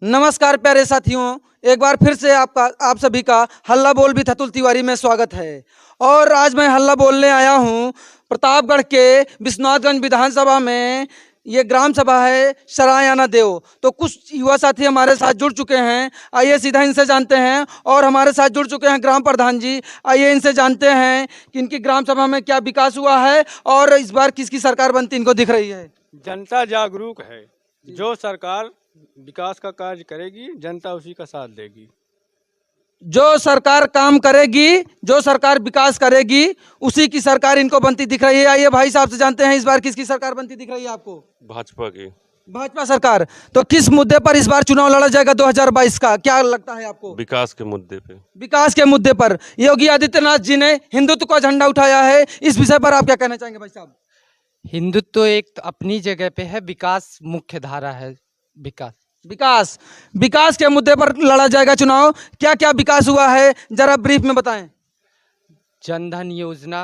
नमस्कार प्यारे साथियों, एक बार फिर से आप सभी का हल्ला बोल भी अतुल तिवारी में स्वागत है। और आज मैं हल्ला बोलने आया हूँ प्रतापगढ़ के विश्वनाथगंज विधानसभा में। ये ग्राम सभा है सरायाना देव। तो कुछ युवा साथी हमारे साथ जुड़ चुके हैं, आइए सीधा इनसे जानते हैं। और हमारे साथ जुड़ चुके हैं ग्राम प्रधान जी, आइए इनसे जानते हैं कि इनकी ग्राम सभा में क्या विकास हुआ है और इस बार किसकी सरकार बनती इनको दिख रही है। जनता जागरूक है। जो सरकार विकास का कार्य करेगी जनता उसी का साथ देगी। जो सरकार काम करेगी, जो सरकार विकास करेगी, उसी की सरकार इनको बनती दिख रही है। आइए भाई साहब से जानते हैं इस बार किसकी सरकार बनती दिख रही है आपको। भाजपा की। भाजपा सरकार। तो किस मुद्दे पर इस बार चुनाव लड़ा जाएगा 2022 का, क्या लगता है आपको। विकास के मुद्दे पे। विकास के मुद्दे पर योगी आदित्यनाथ जी ने हिंदुत्व का झंडा उठाया है, इस विषय पर आप क्या कहना चाहेंगे भाई साहब। हिंदुत्व एक तो अपनी जगह पे है, विकास मुख्य धारा है। विकास विकास विकास के मुद्दे पर लड़ा जाएगा चुनाव। क्या क्या विकास हुआ है जरा ब्रीफ में बताएं। जनधन योजना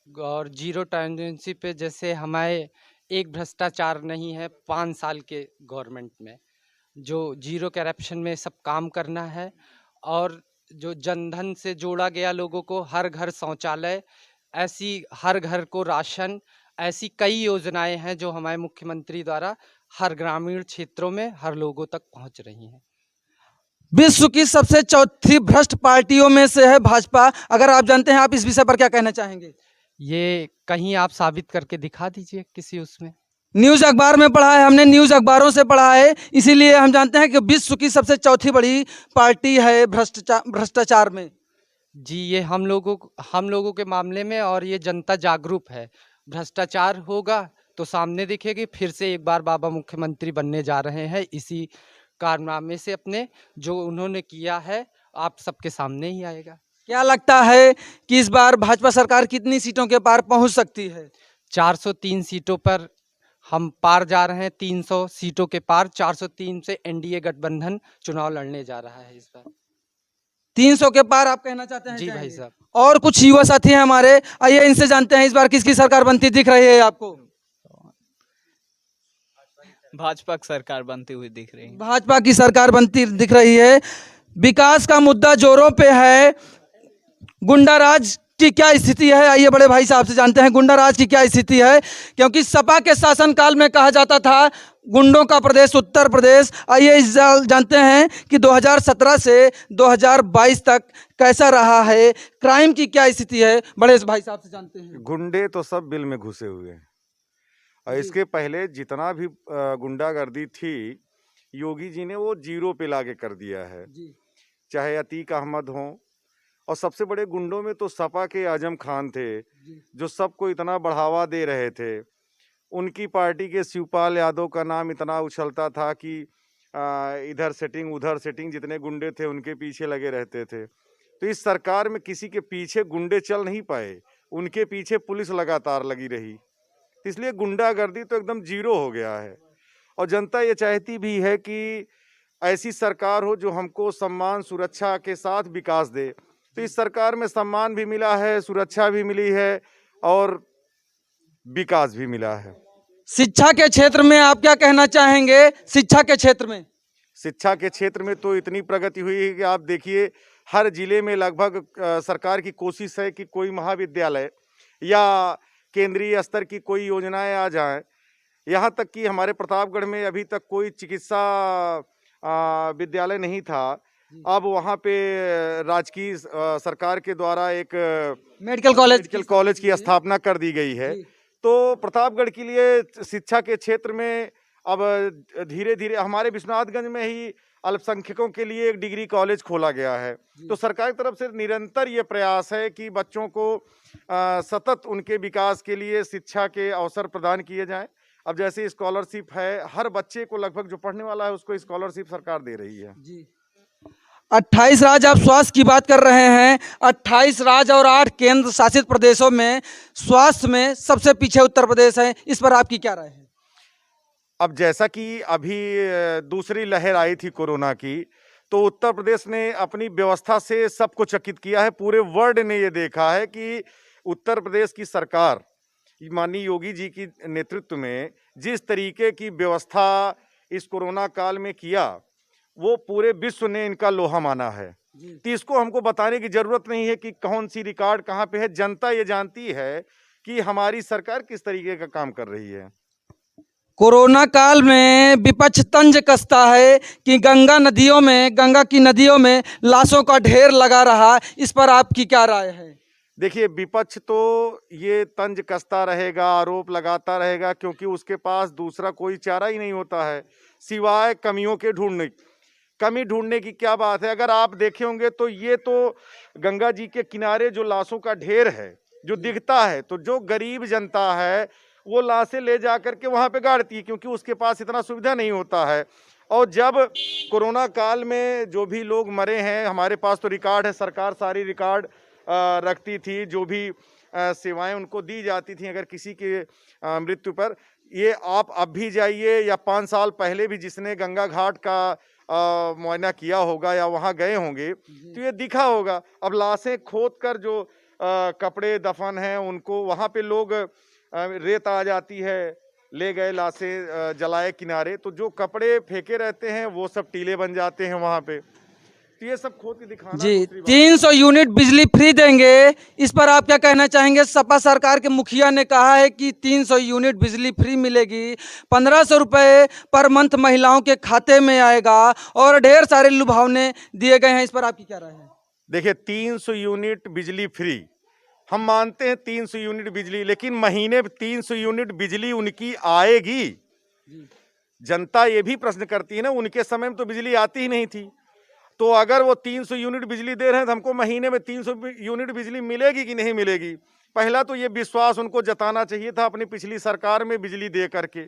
और जीरो टॉलरेंसी पे, जैसे हमारे एक भ्रष्टाचार नहीं है 5 साल के गवर्नमेंट में, जो जीरो करप्शन में सब काम करना है। और जो जनधन से जोड़ा गया लोगों को हर घर शौचालय, ऐसी हर घर को राशन, ऐसी कई योजनाएं हैं जो हमारे मुख्यमंत्री द्वारा हर ग्रामीण क्षेत्रों में हर लोगों तक पहुंच रही हैं। विश्व की सबसे चौथी भ्रष्ट पार्टियों में से है भाजपा। अगर आप जानते हैं, आप इस विषय पर क्या कहना चाहेंगे। ये कहीं आप साबित करके दिखा दीजिए किसी उसमें। न्यूज़ अखबार में पढ़ा है, हमने न्यूज़ अखबारों से पढ़ा है, इसीलिए हम जानते हैं कि विश्व की सबसे चौथी बड़ी पार्टी है भ्रष्टाचार में। जी, ये हम लोगों के मामले में, और ये जनता जागरूक है। भ्रष्टाचार होगा तो सामने दिखेगी। फिर से एक बार बाबा मुख्यमंत्री बनने जा रहे हैं, इसी कारनामे से अपने जो उन्होंने किया है आप सबके सामने ही आएगा। क्या लगता है कि इस बार भाजपा सरकार कितनी सीटों के पार पहुंच सकती है। 403 सीटों पर हम पार जा रहे हैं, 300 सीटों के पार। 403 से एनडीए गठबंधन चुनाव लड़ने जा रहा है इस बार। 300 के पार आप कहना चाहते हैं। जी भाई जाएंगे। साहब। और कुछ युवा साथी हैं हमारे, आइए इनसे जानते हैं इस बार किसकी सरकार बनती दिख रही है आपको। भाजपा की सरकार बनती हुई दिख रही है। भाजपा की सरकार बनती दिख रही है। विकास का मुद्दा जोरों पे है। गुंडाराज की क्या स्थिति है, आइए बड़े भाई साहब से जानते हैं गुंडाराज की क्या स्थिति है। क्योंकि सपा के शासनकाल में कहा जाता था गुंडों का प्रदेश उत्तर प्रदेश। आइए इस जानते हैं कि 2017 से 2022 तक कैसा रहा है, क्राइम की क्या स्थिति है, बड़े भाई साहब से जानते हैं। गुंडे तो सब बिल में घुसे हुए हैं। और इसके पहले जितना भी गुंडागर्दी थी, योगी जी ने वो जीरो पे लाके कर दिया है। चाहे अतीक अहमद हो, और सबसे बड़े गुंडों में तो सपा के आजम खान थे, जो सबको इतना बढ़ावा दे रहे थे। उनकी पार्टी के शिवपाल यादव का नाम इतना उछलता था कि इधर सेटिंग उधर सेटिंग, जितने गुंडे थे उनके पीछे लगे रहते थे। तो इस सरकार में किसी के पीछे गुंडे चल नहीं पाए, उनके पीछे पुलिस लगातार लगी रही। इसलिए गुंडागर्दी तो एकदम जीरो हो गया है। और जनता ये चाहती भी है कि ऐसी सरकार हो जो हमको सम्मान सुरक्षा के साथ विकास दे। तो इस सरकार में सम्मान भी मिला है, सुरक्षा भी मिली है और विकास भी मिला है। शिक्षा के क्षेत्र में आप क्या कहना चाहेंगे। शिक्षा के क्षेत्र में, शिक्षा के क्षेत्र में तो इतनी प्रगति हुई है कि आप देखिए हर जिले में लगभग सरकार की कोशिश है कि कोई महाविद्यालय या केंद्रीय स्तर की कोई योजनाएं आ जाएं। यहाँ तक कि हमारे प्रतापगढ़ में अभी तक कोई चिकित्सा विद्यालय नहीं था। अब वहाँ पे राजकीय सरकार के द्वारा एक मेडिकल कॉलेज की स्थापना कर दी गई है। तो प्रतापगढ़ के लिए शिक्षा के क्षेत्र में अब धीरे धीरे हमारे विश्वनाथगंज में ही अल्पसंख्यकों के लिए एक डिग्री कॉलेज खोला गया है। तो सरकार की तरफ से निरंतर ये प्रयास है कि बच्चों को सतत उनके विकास के लिए शिक्षा के अवसर प्रदान किए जाएं। अब जैसे स्कॉलरशिप है, हर बच्चे को लगभग जो पढ़ने वाला है उसको स्कॉलरशिप सरकार दे रही है। 28 राज्य, आप स्वास्थ्य की बात कर रहे हैं, 28 राज्य और 8 केंद्र शासित प्रदेशों में स्वास्थ्य में सबसे पीछे उत्तर प्रदेश है। इस पर आपकी क्या राय है। अब जैसा कि अभी दूसरी लहर आई थी कोरोना की, तो उत्तर प्रदेश ने अपनी व्यवस्था से सबको चकित किया है। पूरे वर्ल्ड ने ये देखा है कि उत्तर प्रदेश की सरकार माननीय योगी जी की नेतृत्व में जिस तरीके की व्यवस्था इस कोरोना काल में किया, वो पूरे विश्व ने इनका लोहा माना है। तो इसको हमको बताने की जरूरत नहीं है कि कौन सी रिकॉर्ड कहाँ पे है। जनता ये जानती है कि हमारी सरकार किस तरीके का काम कर रही है। कोरोना काल में विपक्ष तंज कसता है कि गंगा की नदियों में लाशों का ढेर लगा रहा। इस पर आपकी क्या राय है? देखिए, विपक्ष तो ये तंज कसता रहेगा, आरोप लगाता रहेगा, क्योंकि उसके पास दूसरा कोई चारा ही नहीं होता है सिवाय कमियों के ढूंढने। कमी ढूंढने की क्या बात है? अगर आप देखे होंगे तो ये तो गंगा जी के किनारे जो लाशों का ढेर है जो दिखता है, तो जो गरीब जनता है वो लाशें ले जा करके वहाँ पे गाड़ती है, क्योंकि उसके पास इतना सुविधा नहीं होता है। और जब कोरोना काल में जो भी लोग मरे हैं, हमारे पास तो रिकॉर्ड है, सरकार सारी रिकॉर्ड रखती थी, जो भी सेवाएं उनको दी जाती थी अगर किसी के मृत्यु पर। ये आप अब भी जाइए या 5 साल पहले भी जिसने गंगा घाट का मुआयना किया होगा या वहाँ गए होंगे तो ये दिखा होगा। अब लाशें खोद कर जो कपड़े दफन हैं उनको वहाँ पे लोग रेत आ जाती है, ले गए लाशें जलाए किनारे, तो जो कपड़े फेंके रहते हैं वो सब टीले बन जाते हैं वहाँ पे। तो ये सब खोद के दिखाना जी, दूसरी बात। 300 यूनिट बिजली फ्री देंगे, इस पर आप क्या कहना चाहेंगे? सपा सरकार के मुखिया ने कहा है कि 300 यूनिट बिजली फ्री मिलेगी, 1500 रुपये पर मंथ महिलाओं के खाते में आएगा और ढेर सारे लुभावने दिए गए हैं। इस पर आपकी क्या राय है? देखिए, 300 यूनिट बिजली फ्री, हम मानते हैं 300 यूनिट बिजली, लेकिन महीने 300 यूनिट बिजली उनकी आएगी? जनता ये भी प्रश्न करती है ना, उनके समय में तो बिजली आती ही नहीं थी, तो अगर वो 300 यूनिट बिजली दे रहे हैं तो हमको महीने में 300 यूनिट बिजली मिलेगी कि नहीं मिलेगी? पहला तो ये विश्वास उनको जताना चाहिए था अपनी पिछली सरकार में बिजली दे करके।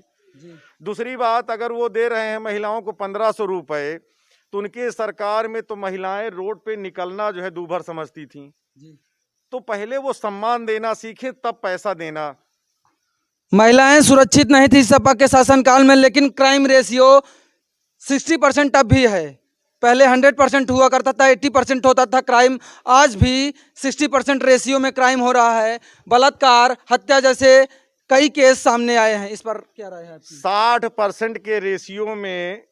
दूसरी बात, अगर वो दे रहे हैं महिलाओं को 1500 रुपये, तो उनके सरकार में तो महिलाएं रोड पे निकलना जो है दूभर समझती थी। तो पहले वो सम्मान देना सीखें, तब पैसा देना। महिलाएं सुरक्षित नहीं थी सपा के शासनकाल में, लेकिन क्राइम रेशियो 60% अब भी है। पहले 100% हुआ करता था, 80% होता था क्राइम, आज भी 60% रेशियो में क्राइम हो रहा है। बलात्कार, हत्या जैसे कई केस सामने आए हैं। इस पर क्या राय है आपकी? 60% के रेशियो में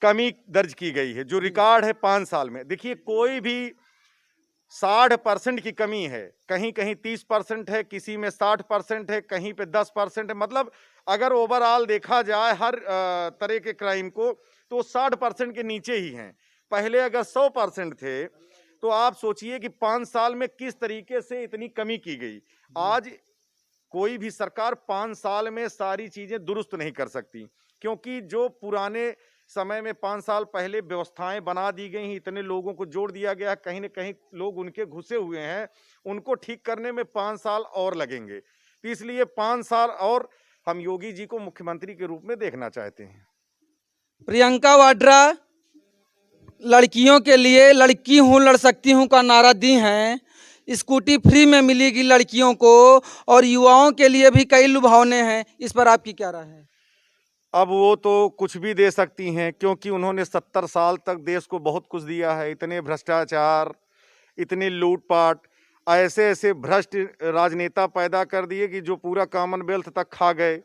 कमी दर्ज की गई है, जो रिकॉर्ड है 5 साल में। देखिए, कोई भी 60% की कमी है, कहीं कहीं 30% है, किसी में 60% है, कहीं पे 10% है। मतलब अगर ओवरऑल देखा जाए हर तरह के क्राइम को, तो 60% के नीचे ही हैं। पहले अगर 100% थे तो आप सोचिए कि 5 साल में किस तरीके से इतनी कमी की गई। आज कोई भी सरकार 5 साल में सारी चीजें दुरुस्त नहीं कर सकती, क्योंकि जो पुराने समय में 5 साल पहले व्यवस्थाएं बना दी गई हैं, इतने लोगों को जोड़ दिया गया, कहीं न कहीं लोग उनके घुसे हुए हैं, उनको ठीक करने में 5 साल और लगेंगे। तो इसलिए 5 साल और हम योगी जी को मुख्यमंत्री के रूप में देखना चाहते हैं। प्रियंका वाड्रा लड़कियों के लिए लड़की हूँ लड़ सकती हूँ का नारा दी हैं। स्कूटी फ्री में मिलेगी लड़कियों को और युवाओं के लिए भी कई लुभावने हैं। इस पर आपकी क्या राय है? अब वो तो कुछ भी दे सकती हैं, क्योंकि उन्होंने 70 साल तक देश को बहुत कुछ दिया है। इतने भ्रष्टाचार, इतने लूटपाट, ऐसे ऐसे भ्रष्ट राजनेता पैदा कर दिए कि जो पूरा कॉमनवेल्थ तक खा गए।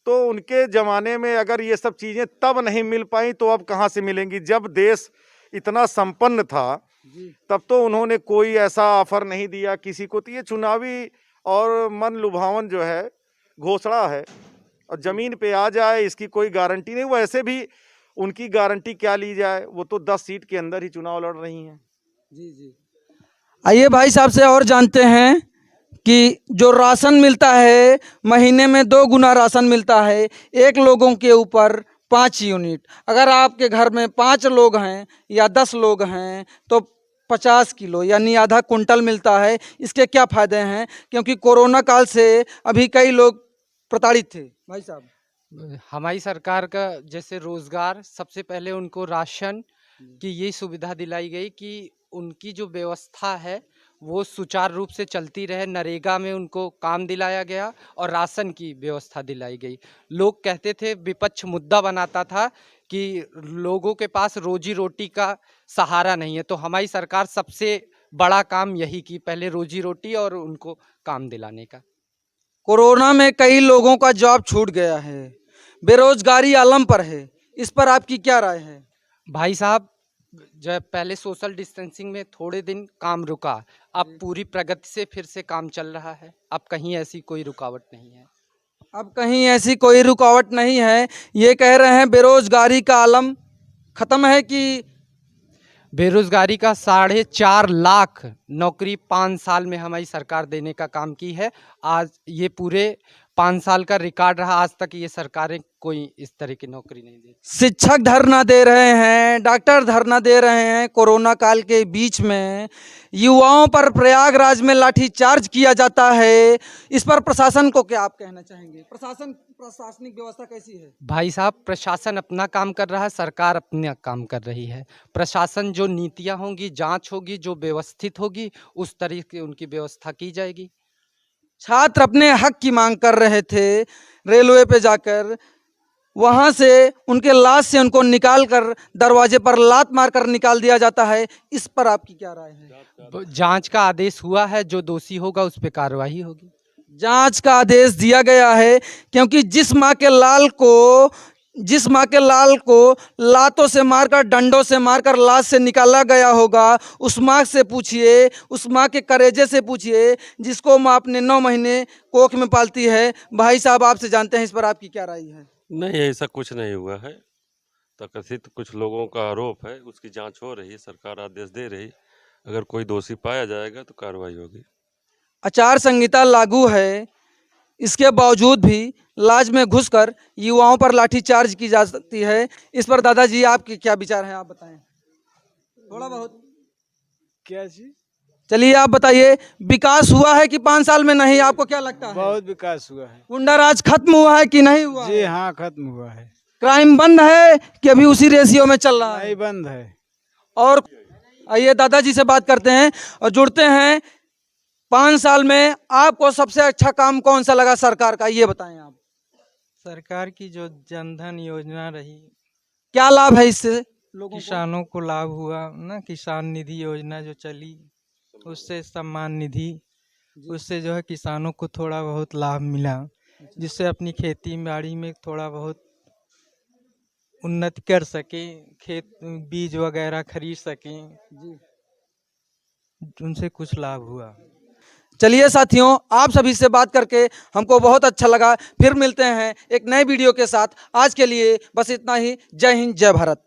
तो उनके ज़माने में अगर ये सब चीज़ें तब नहीं मिल पाई तो अब कहाँ से मिलेंगी? जब देश इतना संपन्न था तब तो उन्होंने कोई ऐसा ऑफर नहीं दिया किसी को। तो ये चुनावी और मन लुभावन जो है घोषणा है, और ज़मीन पे आ जाए इसकी कोई गारंटी नहीं। वैसे भी उनकी गारंटी क्या ली जाए, वो तो 10 सीट के अंदर ही चुनाव लड़ रही हैं। जी। आइए भाई साहब से और जानते हैं कि जो राशन मिलता है, महीने में 2 गुना राशन मिलता है, एक लोगों के ऊपर 5 यूनिट। अगर आपके घर में 5 लोग हैं या 10 लोग हैं तो 50 किलो यानी आधा कुंटल मिलता है। इसके क्या फ़ायदे हैं? क्योंकि कोरोना काल से अभी कई लोग प्रताड़ित थे। भाई साहब, हमारी सरकार का जैसे रोजगार, सबसे पहले उनको राशन की ये सुविधा दिलाई गई कि उनकी जो व्यवस्था है वो सुचारू रूप से चलती रहे। नरेगा में उनको काम दिलाया गया और राशन की व्यवस्था दिलाई गई। लोग कहते थे, विपक्ष मुद्दा बनाता था कि लोगों के पास रोजी रोटी का सहारा नहीं है, तो हमारी सरकार सबसे बड़ा काम यही की, पहले रोजी रोटी और उनको काम दिलाने का। कोरोना में कई लोगों का जॉब छूट गया है, बेरोजगारी आलम पर है। इस पर आपकी क्या राय है? भाई साहब, जब पहले सोशल डिस्टेंसिंग में थोड़े दिन काम रुका, अब पूरी प्रगति से फिर से काम चल रहा है। अब कहीं ऐसी कोई रुकावट नहीं है। अब कहीं ऐसी कोई रुकावट नहीं है। ये कह रहे हैं बेरोजगारी का आलम खत्म है कि बेरोजगारी का 4.5 लाख नौकरी 5 साल में हमारी सरकार देने का काम की है। आज ये पूरे 5 साल का रिकॉर्ड रहा, आज तक ये सरकारें कोई इस तरह की नौकरी नहीं दी। शिक्षक धरना दे रहे हैं, डॉक्टर धरना दे रहे हैं। कोरोना काल के बीच में युवाओं पर प्रयागराज में लाठीचार्ज किया जाता है। इस पर प्रशासन को क्या आप कहना चाहेंगे? प्रशासनिक व्यवस्था कैसी है? भाई साहब, प्रशासन अपना काम कर रहा है, सरकार अपना काम कर रही है। प्रशासन जो नीतियां होंगी, जांच होगी, जो व्यवस्थित होगी, उस तरीके की उनकी व्यवस्था की जाएगी। छात्र अपने हक की मांग कर रहे थे रेलवे पे जाकर, वहां से उनके लाश से उनको निकाल कर दरवाजे पर लात मारकर निकाल दिया जाता है। इस पर आपकी क्या राय है? जांच का आदेश हुआ है, जो दोषी होगा उस पर कार्रवाई होगी। जांच का आदेश दिया गया है, क्योंकि जिस माँ के लाल को लातों से मारकर, डंडों से मारकर लाश से निकाला गया होगा, उस माँ से पूछिए, उस माँ के करेजे से पूछिए जिसको माँ अपने 9 महीने कोख में पालती है। भाई साहब, आपसे जानते हैं, इस पर आपकी क्या राय है? नहीं, ऐसा कुछ नहीं हुआ है। तकथित कुछ लोगों का आरोप है, उसकी जांच हो रही है, सरकार आदेश दे रही। अगर कोई दोषी पाया जाएगा तो कार्रवाई होगी। आचार संहिता लागू है, इसके बावजूद भी लाज में घुसकर युवाओं पर लाठीचार्ज की जा सकती है। इस पर दादाजी आपके क्या विचार हैं? आप बताएं थोड़ा बहुत। क्या चीज? चलिए आप बताइए, विकास हुआ है कि 5 साल में नहीं? आपको क्या लगता है? बहुत विकास हुआ है। गुंडा राज खत्म हुआ है कि नहीं हुआ? जी हाँ, खत्म हुआ है। क्राइम बंद है कि अभी उसी रेशियो में चल रहा है? नहीं, बंद है। और आइए दादाजी से बात करते हैं और जुड़ते हैं। 5 साल में आपको सबसे अच्छा काम कौन सा लगा सरकार का, ये बताएं आप। सरकार की जो जनधन योजना रही, क्या लाभ है इससे लोगों को? किसानों को लाभ हुआ ना। किसान निधि योजना जो चली, उससे सम्मान निधि, उससे जो है किसानों को थोड़ा बहुत लाभ मिला, जिससे अपनी खेती बाड़ी में थोड़ा बहुत उन्नति कर सके, खेत बीज वगैरह खरीद सकें, उनसे कुछ लाभ हुआ। चलिए साथियों, आप सभी से बात करके हमको बहुत अच्छा लगा। फिर मिलते हैं एक नए वीडियो के साथ। आज के लिए बस इतना ही। जय हिंद, जय भारत।